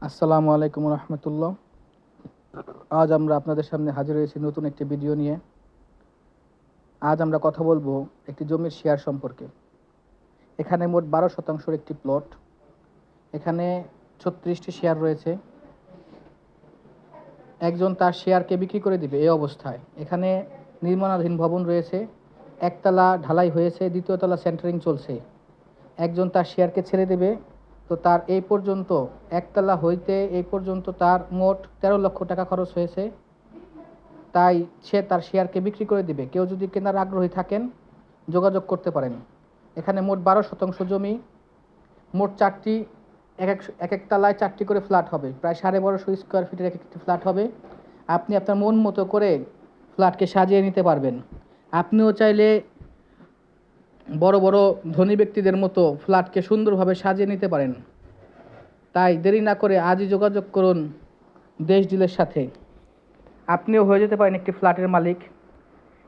আসসালামু আলাইকুম রহমতুল্লাহ। আজ আমরা আপনাদের সামনে হাজির হয়েছি নতুন একটি ভিডিও নিয়ে। আজ আমরা কথা বলবো একটি জমির শেয়ার সম্পর্কে। এখানে মোট 12% একটি প্লট। এখানে 36টি শেয়ার রয়েছে। একজন তার শেয়ারকে বিক্রি করে দিবে এই অবস্থায়। এখানে নির্মাণাধীন ভবন রয়েছে, একতলা ঢালাই হয়েছে, দ্বিতীয় তলা সেন্টারিং চলছে। একজন তার শেয়ারকে ছেড়ে দেবে, তো তার এই পর্যন্ত একতলা হইতে এই পর্যন্ত তার মোট 13 লক্ষ টাকা খরচ হয়েছে। তাই সে তার শেয়ারকে বিক্রি করে দিবে। কেউ যদি কেনার আগ্রহী থাকেন যোগাযোগ করতে পারেন। এখানে মোট 12% জমি, মোট চারটি, এক এক তলায় 4টি করে ফ্ল্যাট হবে, প্রায় 1250 স্কোয়ার ফিটের এক একটি ফ্ল্যাট হবে। আপনি আপনার মন মতো করে ফ্ল্যাটকে সাজিয়ে নিতে পারবেন। আপনিও চাইলে বড় বড় ধনী ব্যক্তিদের মতো ফ্ল্যাটকে সুন্দরভাবে সাজিয়ে নিতে পারেন। তাই দেরি না করে আজই যোগাযোগ করুন দেশ ডিলের সাথে। আপনিও হয়ে যেতে পারেন একটি ফ্ল্যাটের মালিক।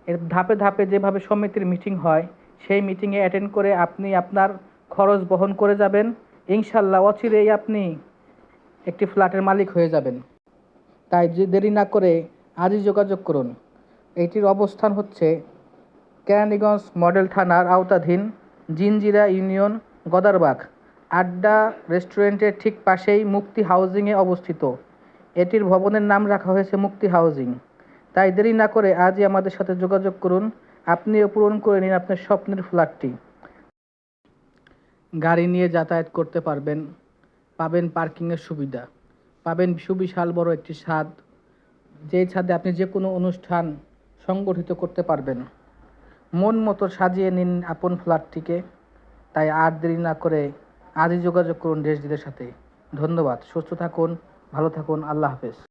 এর ধাপে ধাপে যেভাবে সমিতির মিটিং হয়, সেই মিটিংয়ে অ্যাটেন্ড করে আপনি আপনার খরচ বহন করে যাবেন। ইনশাল্লাহ অচিরেই আপনি একটি ফ্ল্যাটের মালিক হয়ে যাবেন। তাই যে দেরি না করে আজই যোগাযোগ করুন। এইটির অবস্থান হচ্ছে কেরানীগঞ্জ মডেল থানার আওতাধীন জিনজিরা ইউনিয়ন, গদারবাগ। আড্ডা রেস্টুরেন্টের ঠিক পাশেই মুক্তি হাউজিংয়ে অবস্থিত। এটির ভবনের নাম রাখা হয়েছে মুক্তি হাউজিং। তাই দেরি না করে আজই আমাদের সাথে যোগাযোগ করুন। আপনিও পূরণ করে নিন আপনার স্বপ্নের ফ্ল্যাটটি। গাড়ি নিয়ে যাতায়াত করতে পারবেন, পাবেন পার্কিংয়ের সুবিধা, পাবেন সুবিশাল বড় একটি ছাদ, যেই ছাদে আপনি যে কোনো অনুষ্ঠান সংগঠিত করতে পারবেন। মন মতো সাজিয়ে নিন আপন ফ্ল্যাটটিকে। তাই আর দেরি না করে আজই যোগাযোগ করুন দেশজিদের সাথে। ধন্যবাদ। সুস্থ থাকুন, ভালো থাকুন। আল্লাহ হাফেজ।